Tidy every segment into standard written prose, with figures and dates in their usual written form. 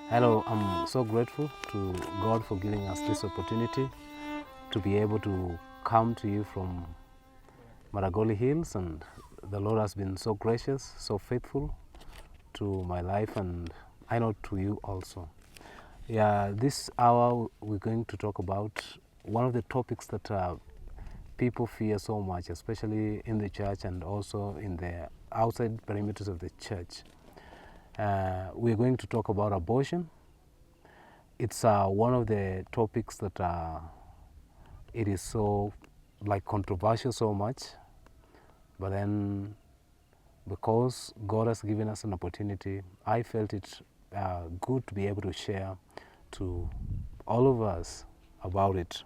Hello, I'm so grateful to God for giving us this opportunity to be able to come to you from Maragoli Hills, and the Lord has been so gracious, so faithful to my life, and I know to you also. Yeah, this hour we're going to talk about one of the topics that people fear so much, especially in the church and also in the outside perimeters of the church. We're going to talk about abortion. It's one of the topics that it is so controversial so much, but then because God has given us an opportunity, I felt it good to be able to share to all of us about it.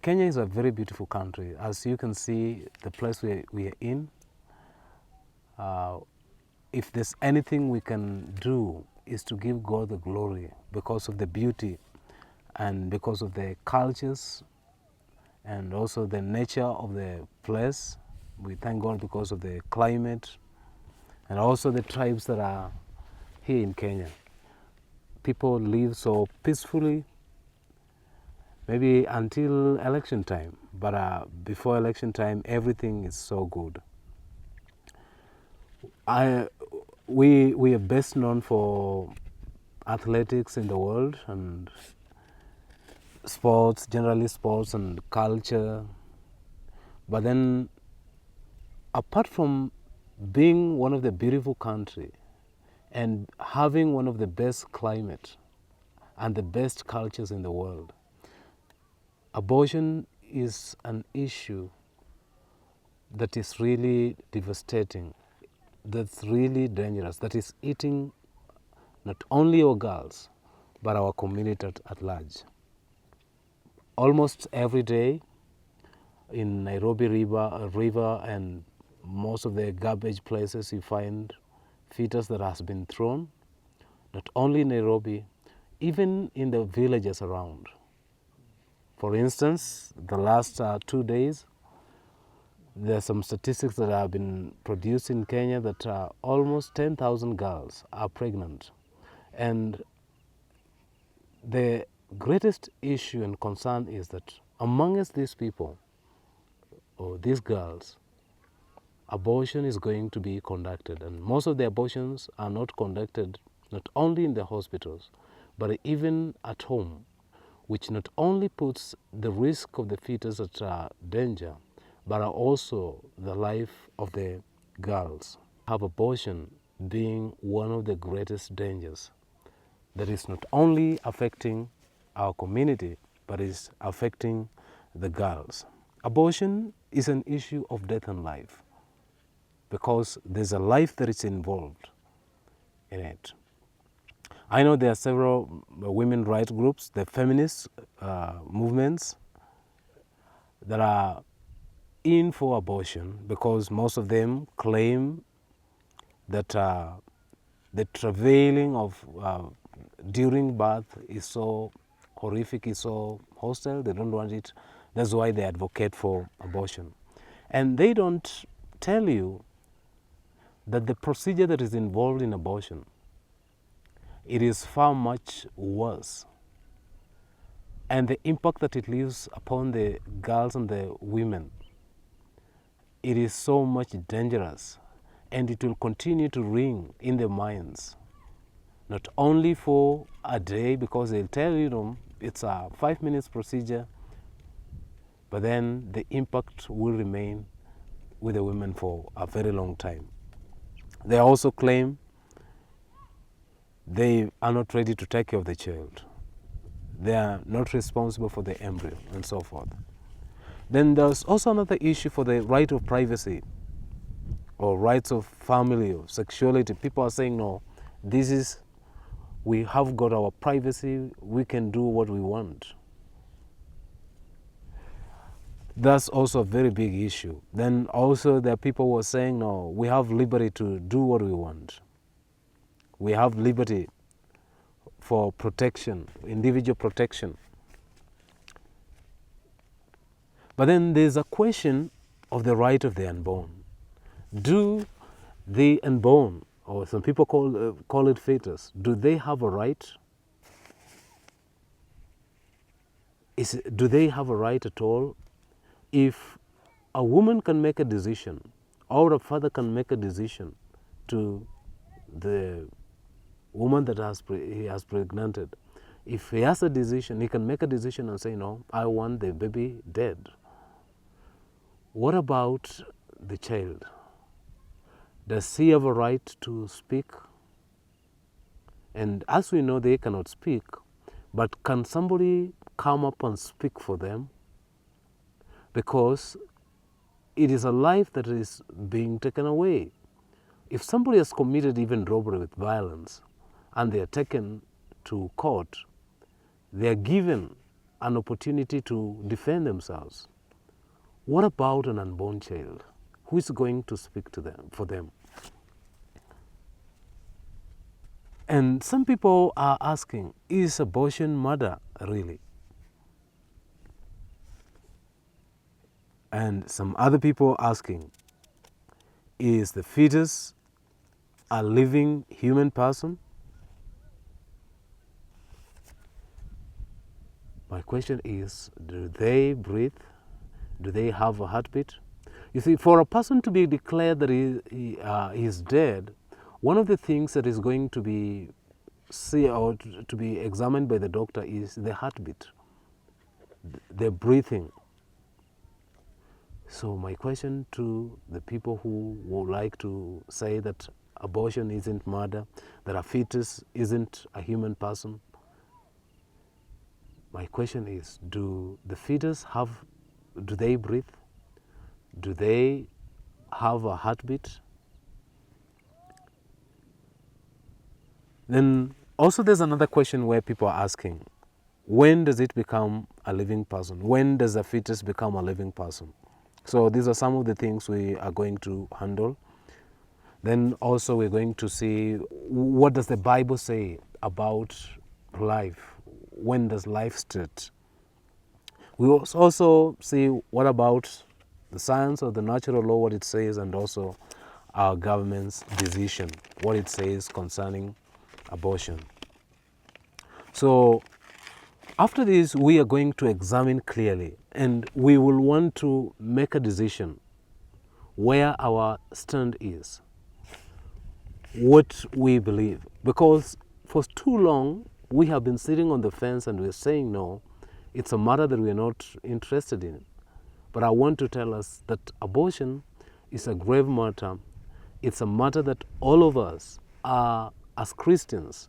Kenya is a very beautiful country. As you can see, the place we are in, if there's anything we can do is to give God the glory because of the beauty and because of the cultures and also the nature of the place. We thank God because of the climate and also the tribes that are here in Kenya. People live so peacefully, maybe until election time, but before election time, everything is so good. We are best known for athletics in the world and sports, generally sports and culture. But then, apart from being one of the beautiful country and having one of the best climate and the best cultures in the world, abortion is an issue that is really devastating, that's really dangerous, that is eating not only our girls, but our community at large. Almost every day in Nairobi river and most of the garbage places, you find fetus that has been thrown, not only in Nairobi, even in the villages around. For instance, the last 2 days, there are some statistics that have been produced in Kenya that almost 10,000 girls are pregnant. And the greatest issue and concern is that amongst these people, or these girls, abortion is going to be conducted. And most of the abortions are not conducted not only in the hospitals, but even at home, which not only puts the risk of the fetus at danger, but also the life of the girls. Have abortion being one of the greatest dangers that is not only affecting our community, but is affecting the girls. Abortion is an issue of death and life because there's a life that is involved in it. I know there are several women rights groups, the feminist movements, that are in for abortion because most of them claim that the travailing of during birth is so horrific, is so hostile, they don't want it. That's why they advocate for abortion. And they don't tell you that the procedure that is involved in abortion, it is far much worse. And the impact that it leaves upon the girls and the women, it is so much dangerous, and it will continue to ring in their minds, not only for a day, because they'll tell you, it's a 5 minutes procedure, but then the impact will remain with the women for a very long time. They also claim they are not ready to take care of the child. They are not responsible for the embryo and so forth. Then there's also another issue for the right of privacy or rights of family or sexuality. People are saying, no, we have got our privacy, we can do what we want. That's also a very big issue. Then also there are people who are saying, no, we have liberty to do what we want. We have liberty for protection, individual protection. But then there's a question of the right of the unborn. Do the unborn or some people call it fetus, do they have a right? Do they have a right at all? If a woman can make a decision, or a father can make a decision to the woman that he has pregnanted, if he has a decision, he can make a decision and say, no, I want the baby dead. What about the child? Does he have a right to speak? And as we know, they cannot speak, but can somebody come up and speak for them? Because it is a life that is being taken away. If somebody has committed even robbery with violence and they are taken to court, they are given an opportunity to defend themselves. What about an unborn child? Who is going to speak to them, for them? And some people are asking, is abortion murder really? And some other people asking, is the fetus a living human person? My question is, do they breathe? Do they have a heartbeat? You see, for a person to be declared that he is dead, one of the things that is going to be to be examined by the doctor is the heartbeat, the breathing. So my question to the people who would like to say that abortion isn't murder, that a fetus isn't a human person, my question is, do the fetus do they breathe? Do they have a heartbeat? Then also there's another question where people are asking, when does it become a living person? When does a fetus become a living person? So these are some of the things we are going to handle. Then also we're going to see, what does the Bible say about life? When does life start? We will also see what about the science of the natural law, what it says, and also our government's decision, what it says concerning abortion. So after this, we are going to examine clearly, and we will want to make a decision where our stand is, what we believe. Because for too long, we have been sitting on the fence and we're saying no, it's a matter that we're not interested in. But I want to tell us that abortion is a grave matter. It's a matter that all of us are, as Christians,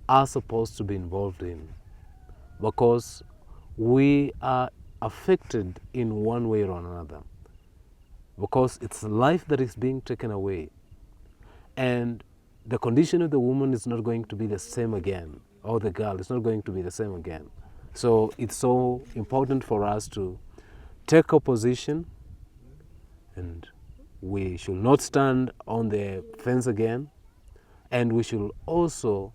are supposed to be involved in, because we are affected in one way or another, because it's life that is being taken away, and the condition of the woman is not going to be the same again, or the girl is not going to be the same again. So it's so important for us to take a position, and we should not stand on the fence again, and we should also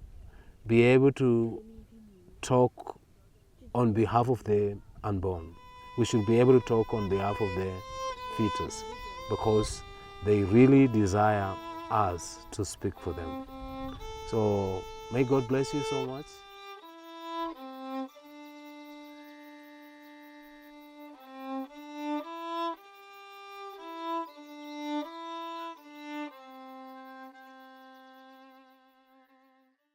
be able to talk on behalf of the unborn. We should be able to talk on behalf of the fetus, because they really desire us to speak for them. So may God bless you so much.